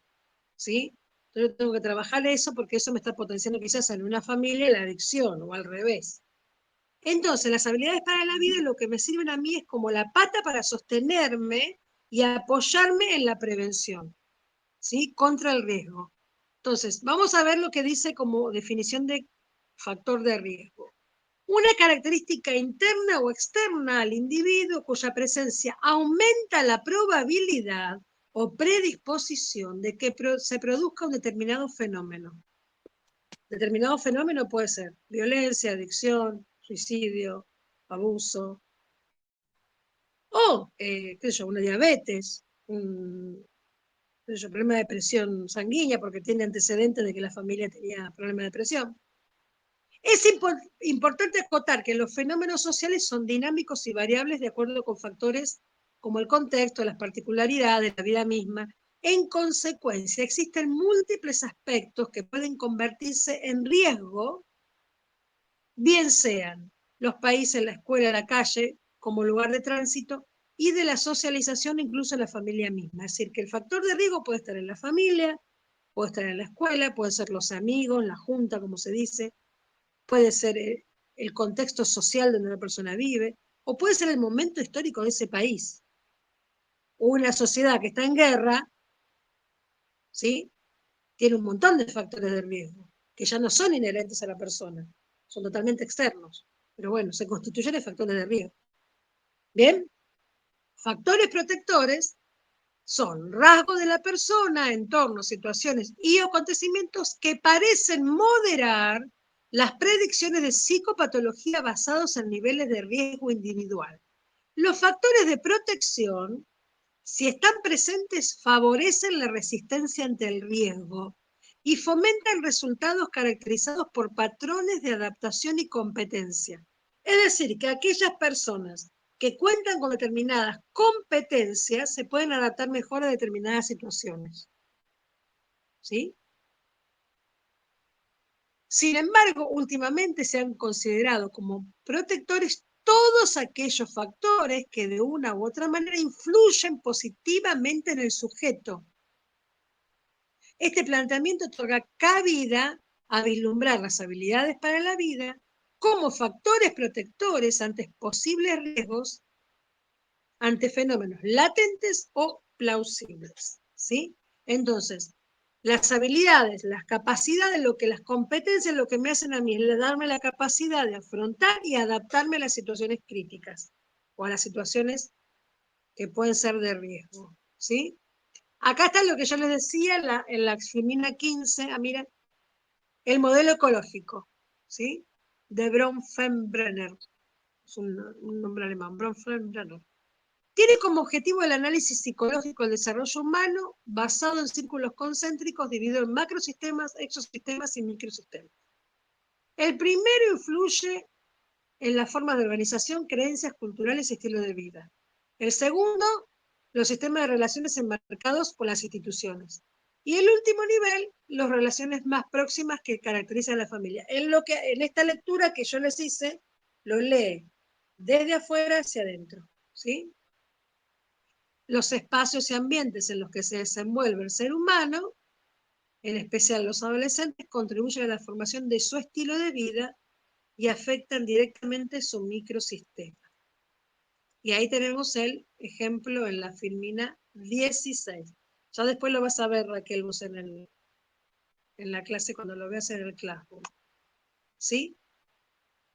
¿sí? Entonces yo tengo que trabajar eso porque eso me está potenciando quizás en una familia la adicción o al revés. Entonces, las habilidades para la vida lo que me sirven a mí es como la pata para sostenerme y apoyarme en la prevención, ¿sí? Contra el riesgo. Entonces, vamos a ver lo que dice como definición de factor de riesgo. Una característica interna o externa al individuo cuya presencia aumenta la probabilidad o predisposición de que se produzca un determinado fenómeno. Determinado fenómeno puede ser violencia, adicción, suicidio, abuso, o, qué sé yo, una diabetes, qué sé yo, problema de presión sanguínea porque tiene antecedentes de que la familia tenía problema de presión. Es importante acotar que los fenómenos sociales son dinámicos y variables de acuerdo con factores como el contexto, las particularidades, la vida misma. En consecuencia, existen múltiples aspectos que pueden convertirse en riesgo, bien sean los países, la escuela, la calle, como lugar de tránsito, y de la socialización, incluso en la familia misma. Es decir, que el factor de riesgo puede estar en la familia, puede estar en la escuela, puede ser los amigos, la junta, como se dice, puede ser el contexto social donde una persona vive, o puede ser el momento histórico de ese país. Una sociedad que está en guerra, ¿sí? Tiene un montón de factores de riesgo, que ya no son inherentes a la persona, son totalmente externos. Pero bueno, se constituyen factores de riesgo. Bien, factores protectores son rasgos de la persona, entornos, situaciones y acontecimientos que parecen moderar las predicciones de psicopatología basados en niveles de riesgo individual. Los factores de protección, si están presentes, favorecen la resistencia ante el riesgo y fomentan resultados caracterizados por patrones de adaptación y competencia. Es decir, que aquellas personas que cuentan con determinadas competencias se pueden adaptar mejor a determinadas situaciones. ¿Sí? Sin embargo, últimamente se han considerado como protectores todos aquellos factores que de una u otra manera influyen positivamente en el sujeto. Este planteamiento otorga cabida a vislumbrar las habilidades para la vida como factores protectores ante posibles riesgos, ante fenómenos latentes o plausibles. ¿Sí? Entonces, las habilidades, las capacidades, las competencias, lo que me hacen a mí es darme la capacidad de afrontar y adaptarme a las situaciones críticas o a las situaciones que pueden ser de riesgo. ¿Sí? Acá está lo que yo les decía en la Filmina 15, miren, el modelo ecológico, ¿sí? De Bronfenbrenner, es un nombre alemán, Bronfenbrenner. Tiene como objetivo el análisis psicológico del desarrollo humano basado en círculos concéntricos divididos en macrosistemas, exosistemas y microsistemas. El primero influye en las formas de organización, creencias culturales y estilo de vida. El segundo, los sistemas de relaciones enmarcados por las instituciones. Y el último nivel, las relaciones más próximas que caracterizan a la familia. En esta lectura que yo les hice, lo lee desde afuera hacia adentro, ¿sí? Los espacios y ambientes en los que se desenvuelve el ser humano, en especial los adolescentes, contribuyen a la formación de su estilo de vida y afectan directamente su microsistema. Y ahí tenemos el ejemplo en la Filmina 16. Ya después lo vas a ver, Raquel, vos en la clase cuando lo veas en el Classroom. ¿Sí?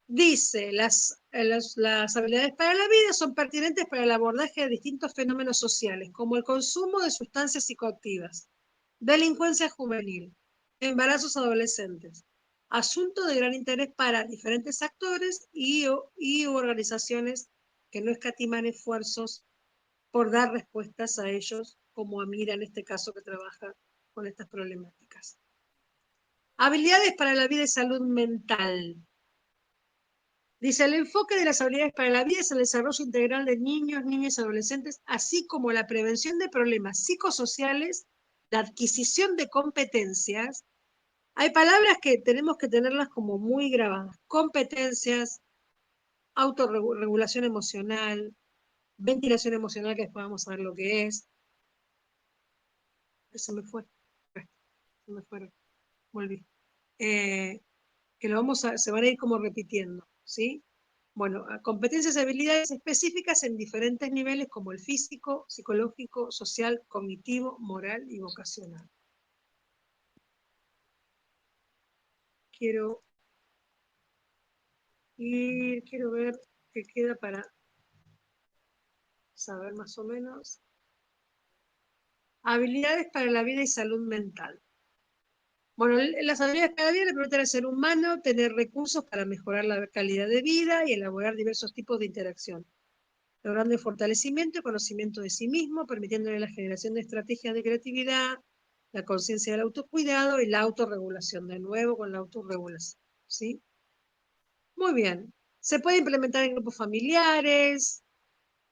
Dice, las habilidades para la vida son pertinentes para el abordaje de distintos fenómenos sociales, como el consumo de sustancias psicoactivas, delincuencia juvenil, embarazos adolescentes, asunto de gran interés para diferentes actores y organizaciones que no escatiman esfuerzos por dar respuestas a ellos, como Amira en este caso que trabaja con estas problemáticas. Habilidades para la vida y salud mental. Dice, el enfoque de las habilidades para la vida es el desarrollo integral de niños, niñas y adolescentes, así como la prevención de problemas psicosociales, la adquisición de competencias. Hay palabras que tenemos que tenerlas como muy grabadas. Competencias, autorregulación emocional, ventilación emocional, que después vamos a ver lo que es. Se me fue. me fueron, volví. Que se van a ir como repitiendo, ¿sí? Bueno, competencias y habilidades específicas en diferentes niveles como el físico, psicológico, social, cognitivo, moral y vocacional. Quiero ver qué queda para saber más o menos. Habilidades para la vida y salud mental. Bueno, las habilidades para la vida le permiten al ser humano tener recursos para mejorar la calidad de vida y elaborar diversos tipos de interacción, logrando el fortalecimiento y conocimiento de sí mismo, permitiéndole la generación de estrategias de creatividad, la conciencia del autocuidado y la autorregulación, de nuevo con la autorregulación, ¿sí? Muy bien. Se puede implementar en grupos familiares,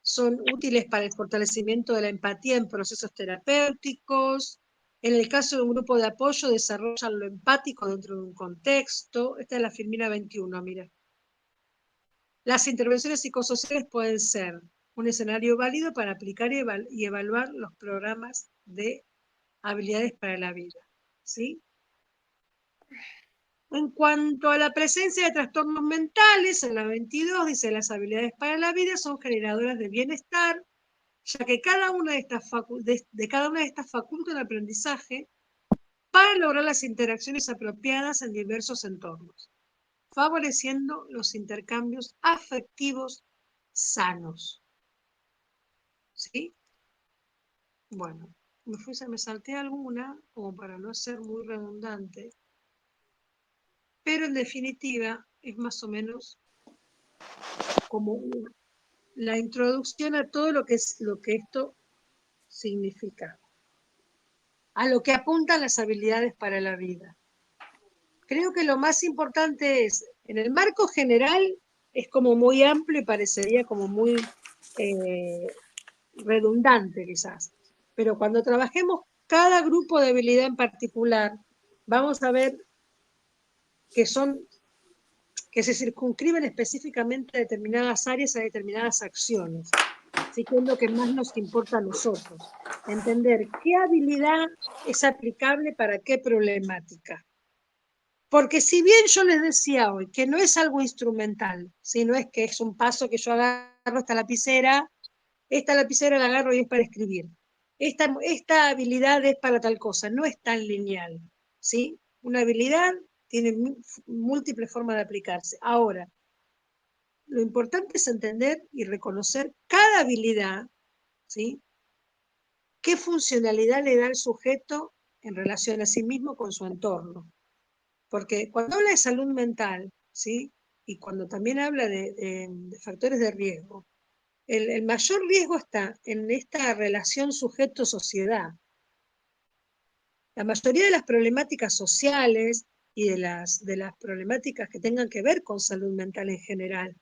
son útiles para el fortalecimiento de la empatía en procesos terapéuticos. En el caso de un grupo de apoyo, desarrollan lo empático dentro de un contexto. Esta es la Filmina 21, mira. Las intervenciones psicosociales pueden ser un escenario válido para aplicar y evaluar los programas de habilidades para la vida, ¿sí? En cuanto a la presencia de trastornos mentales, en la 22 dice las habilidades para la vida son generadoras de bienestar, ya que cada una de estas faculta un aprendizaje para lograr las interacciones apropiadas en diversos entornos, favoreciendo los intercambios afectivos sanos. ¿Sí? Bueno, me salté alguna, como para no ser muy redundante, pero en definitiva es más o menos como la introducción a todo lo que esto significa, a lo que apuntan las habilidades para la vida. Creo que lo más importante es, en el marco general, es como muy amplio y parecería como muy redundante quizás, pero cuando trabajemos cada grupo de habilidad en particular, vamos a ver que se circunscriben específicamente a determinadas áreas, a determinadas acciones. Así que es lo que más nos importa a nosotros, entender qué habilidad es aplicable para qué problemática. Porque si bien yo les decía hoy que no es algo instrumental, sino es que es un paso que yo agarro esta lapicera la agarro y es para escribir. Esta habilidad es para tal cosa, no es tan lineal, ¿sí? Una habilidad tiene múltiples formas de aplicarse. Ahora, lo importante es entender y reconocer cada habilidad, ¿sí? ¿Qué funcionalidad le da al sujeto en relación a sí mismo con su entorno? Porque cuando habla de salud mental, ¿sí? Y cuando también habla de factores de riesgo, el mayor riesgo está en esta relación sujeto-sociedad. La mayoría de las problemáticas sociales y de las problemáticas que tengan que ver con salud mental en general,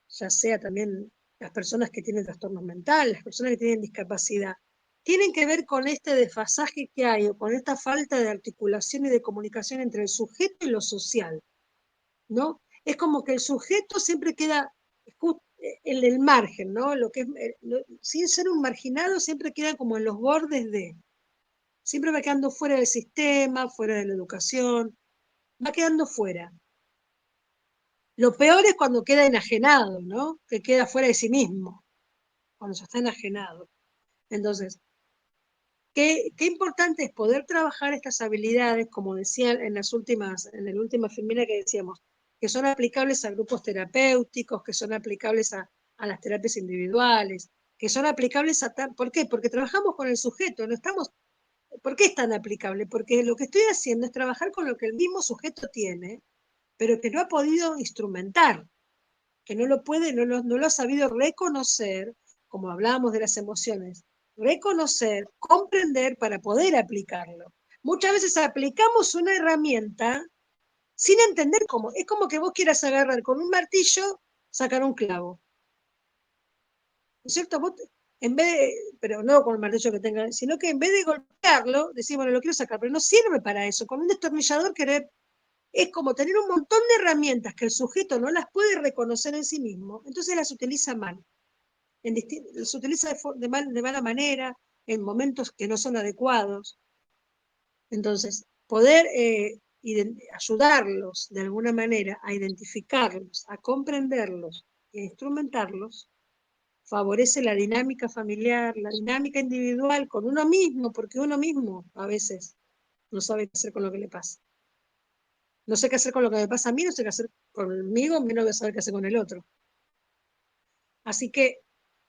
ya sea también las personas que tienen trastornos mentales, las personas que tienen discapacidad, tienen que ver con este desfasaje que hay o con esta falta de articulación y de comunicación entre el sujeto y lo social, ¿no? Es como que el sujeto siempre queda en el margen, ¿no? Lo que es, sin ser un marginado, siempre queda como en los bordes siempre va quedando fuera del sistema, fuera de la educación, va quedando fuera. Lo peor es cuando queda enajenado, ¿no? Que queda fuera de sí mismo, cuando ya está enajenado. Entonces, qué importante es poder trabajar estas habilidades, como decía en la última filmina que decíamos, que son aplicables a grupos terapéuticos, que son aplicables a las terapias individuales, que son aplicables ¿por qué? Porque trabajamos con el sujeto, no estamos. ¿Por qué es tan aplicable? Porque lo que estoy haciendo es trabajar con lo que el mismo sujeto tiene, pero que no ha podido instrumentar, que no lo puede, no lo ha sabido reconocer, como hablábamos de las emociones, reconocer, comprender para poder aplicarlo. Muchas veces aplicamos una herramienta sin entender cómo. Es como que vos quieras agarrar con un martillo, sacar un clavo. ¿No es cierto? Vos, pero no con el martillo que tenga, sino que en vez de golpearlo, decís, bueno, lo quiero sacar, pero no sirve para eso. Con un destornillador es como tener un montón de herramientas que el sujeto no las puede reconocer en sí mismo, entonces las utiliza mal. Se utiliza de mala manera, en momentos que no son adecuados. Entonces, poder ayudarlos de alguna manera a identificarlos, a comprenderlos e instrumentarlos, favorece la dinámica familiar, la dinámica individual con uno mismo, porque uno mismo a veces no sabe qué hacer con lo que le pasa. No sé qué hacer con lo que me pasa a mí, no sé qué hacer conmigo, menos voy a saber qué hacer con el otro. Así que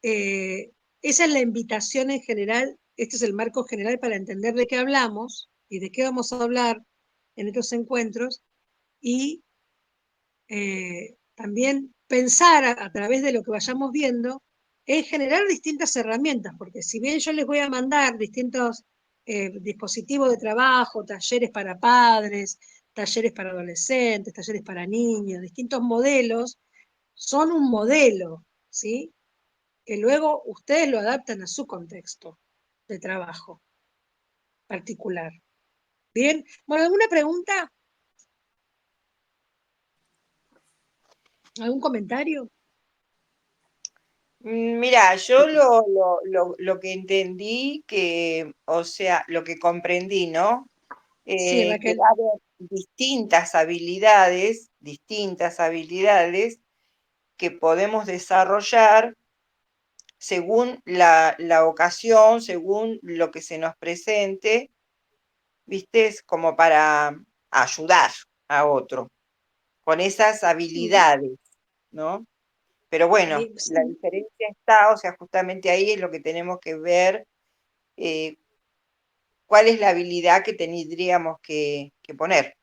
esa es la invitación en general, este es el marco general para entender de qué hablamos y de qué vamos a hablar en estos encuentros, y también pensar a través de lo que vayamos viendo en generar distintas herramientas, porque si bien yo les voy a mandar distintos dispositivos de trabajo, talleres para padres, talleres para adolescentes, talleres para niños, distintos modelos, son un modelo, ¿sí? Que luego ustedes lo adaptan a su contexto de trabajo particular. Bien, bueno, ¿alguna pregunta? ¿Algún comentario? Mira, yo lo que entendí, o sea, lo que comprendí, ¿no? Sí, Que Raquel. va a haber distintas habilidades que podemos desarrollar según la ocasión, según lo que se nos presente, ¿viste? Es como para ayudar a otro con esas habilidades, ¿no? Pero bueno, la Sí. diferencia está, o sea, justamente ahí es lo que tenemos que ver, eh, cuál es la habilidad que tendríamos que poner.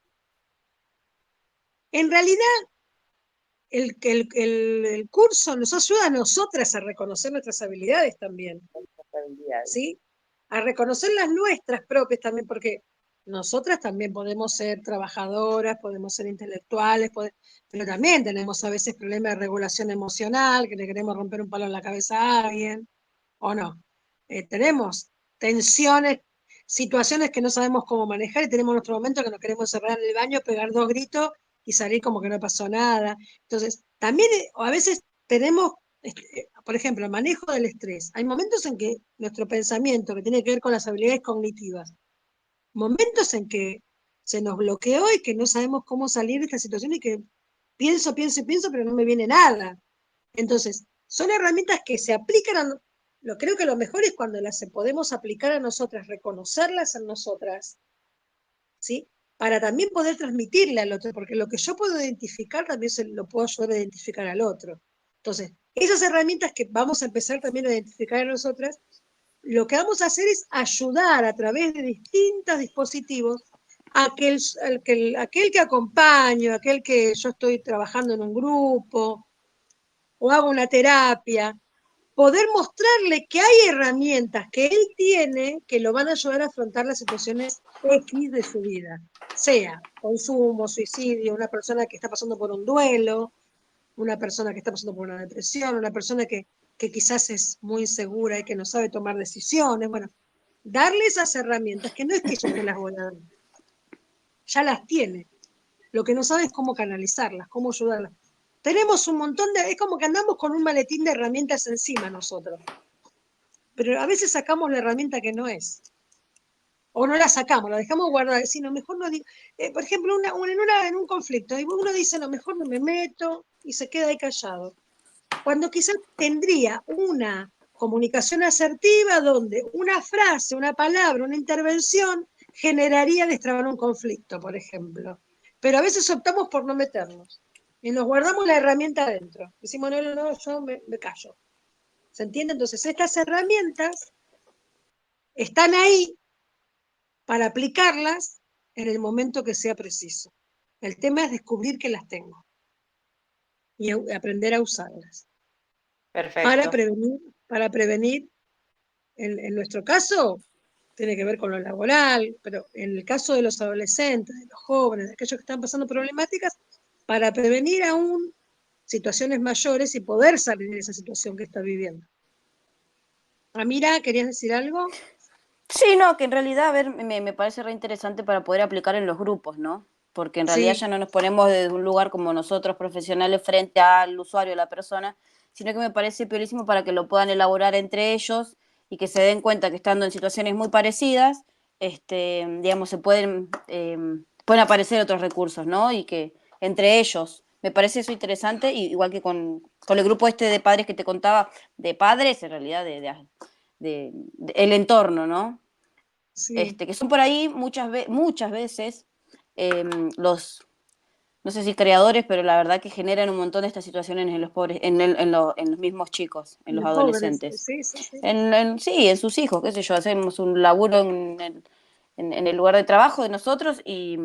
En realidad, el curso nos ayuda a nosotras a reconocer nuestras habilidades también, Esas habilidades. ¿sí? A reconocer las nuestras propias también, porque nosotras también podemos ser trabajadoras, podemos ser intelectuales, pero también tenemos a veces problemas de regulación emocional, que le queremos romper un palo en la cabeza a alguien, o no. Tenemos tensiones, situaciones que no sabemos cómo manejar, y tenemos nuestro momento que nos queremos cerrar en el baño, pegar 2 gritos y salir como que no pasó nada. Entonces, también a veces tenemos, por ejemplo, el manejo del estrés. Hay momentos en que nuestro pensamiento, que tiene que ver con las habilidades cognitivas, momentos en que se nos bloqueó y que no sabemos cómo salir de esta situación, y que pienso, pienso y pienso, pero no me viene nada. Entonces, son herramientas que se aplican creo que lo mejor es cuando las podemos aplicar a nosotras, reconocerlas en nosotras, ¿sí? Para también poder transmitirle al otro, porque lo que yo puedo identificar también lo puedo ayudar a identificar al otro. Entonces, esas herramientas que vamos a empezar también a identificar a nosotras, lo que vamos a hacer es ayudar a través de distintos dispositivos a aquel que acompaño, aquel que yo estoy trabajando en un grupo o hago una terapia, poder mostrarle que hay herramientas que él tiene que lo van a ayudar a afrontar las situaciones X de su vida, sea consumo, suicidio, una persona que está pasando por un duelo, una persona que está pasando por una depresión, una persona que quizás es muy insegura y que no sabe tomar decisiones. Bueno, darle esas herramientas, que no es que yo te las voy a dar, ya las tiene. Lo que no sabe es cómo canalizarlas, cómo ayudarlas. Tenemos un montón es como que andamos con un maletín de herramientas encima nosotros, pero a veces sacamos la herramienta que no es, o no la sacamos, la dejamos guardada, decir, no, mejor no digo, por ejemplo, en un conflicto, y uno dice, no, mejor no me meto, y se queda ahí callado, cuando quizás tendría una comunicación asertiva donde una frase, una palabra, una intervención generaría destrabar un conflicto, por ejemplo. Pero a veces optamos por no meternos y nos guardamos la herramienta adentro. Decimos, no, no, no, yo me callo. ¿Se entiende? Entonces, estas herramientas están ahí para aplicarlas en el momento que sea preciso. El tema es descubrir que las tengo y aprender a usarlas para Perfecto. prevenir, para prevenir. En nuestro caso, tiene que ver con lo laboral, pero en el caso de los adolescentes, de los jóvenes, de aquellos que están pasando problemáticas, para prevenir aún situaciones mayores y poder salir de esa situación que está viviendo. Amira, ¿querías decir algo? Sí, no, que en realidad, a ver, me parece re interesante para poder aplicar en los grupos, ¿no? Porque en realidad Sí, ya no nos ponemos desde un lugar como nosotros, profesionales, frente al usuario, a la persona, sino que me parece priorísimo para que lo puedan elaborar entre ellos y que se den cuenta que estando en situaciones muy parecidas, digamos, pueden aparecer otros recursos, ¿no? Y que entre ellos, me parece eso interesante, y igual que con el grupo de padres que te contaba, de padres, en realidad, el entorno, ¿no? Sí, Que son por ahí muchas veces los, no sé si creadores, pero la verdad que generan un montón de estas situaciones en los pobres, en los mismos chicos, en los de pobres, adolescentes. sí, sí, sí. Sí, en sus hijos, qué sé yo, hacemos un laburo en el lugar de trabajo de nosotros y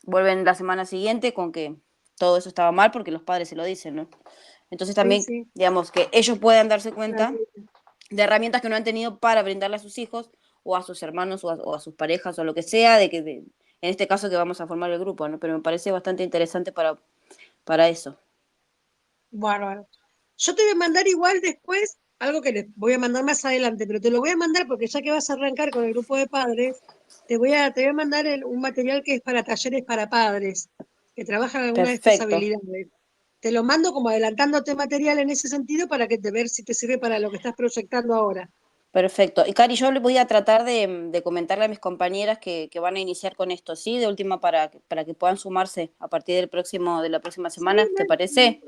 vuelven la semana siguiente con que todo eso estaba mal porque los padres se lo dicen, ¿no? Entonces Sí, también, sí. digamos, que ellos puedan darse Claro. cuenta de herramientas que no han tenido para brindarle a sus hijos o a sus hermanos o a sus parejas o a lo que sea, en este caso que vamos a formar el grupo, ¿no? Pero me parece bastante interesante para eso. Bárbaro. Yo te voy a mandar igual después, algo que les voy a mandar más adelante, pero te lo voy a mandar porque ya que vas a arrancar con el grupo de padres, te voy a mandar un material que es para talleres para padres, que trabajan alguna de estas Perfecto. habilidades. Te lo mando como adelantándote material en ese sentido para que te ver si te sirve para lo que estás proyectando ahora. Perfecto. Y Cari, yo le voy a tratar de comentarle a mis compañeras que van a iniciar con esto, ¿sí? De última para que puedan sumarse a partir de la próxima Sí, semana, ¿te parece?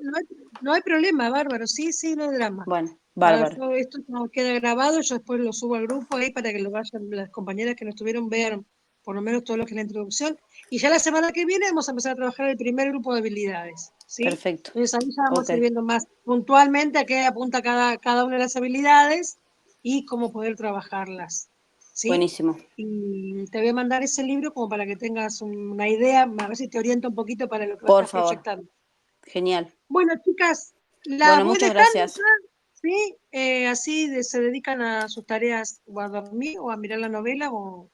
no hay problema, bárbaro, sí, sí, no hay drama. Bueno, bárbaro. Esto no queda grabado, yo después lo subo al grupo ahí para que lo vayan las compañeras que no estuvieron, vean por lo menos todo lo que es la introducción. Y ya la semana que viene vamos a empezar a trabajar el primer grupo de habilidades, ¿sí? Perfecto. Entonces ahí ya vamos Ok. a ir viendo más puntualmente a qué apunta cada una de las habilidades y cómo poder trabajarlas, ¿sí? Buenísimo. Y te voy a mandar ese libro como para que tengas una idea, a ver si te orienta un poquito para lo que Por estás favor. proyectando. Genial. Bueno, chicas, las Bueno, voy muchas dejando gracias. ya, ¿sí? Así se dedican a sus tareas o a dormir o a mirar la novela o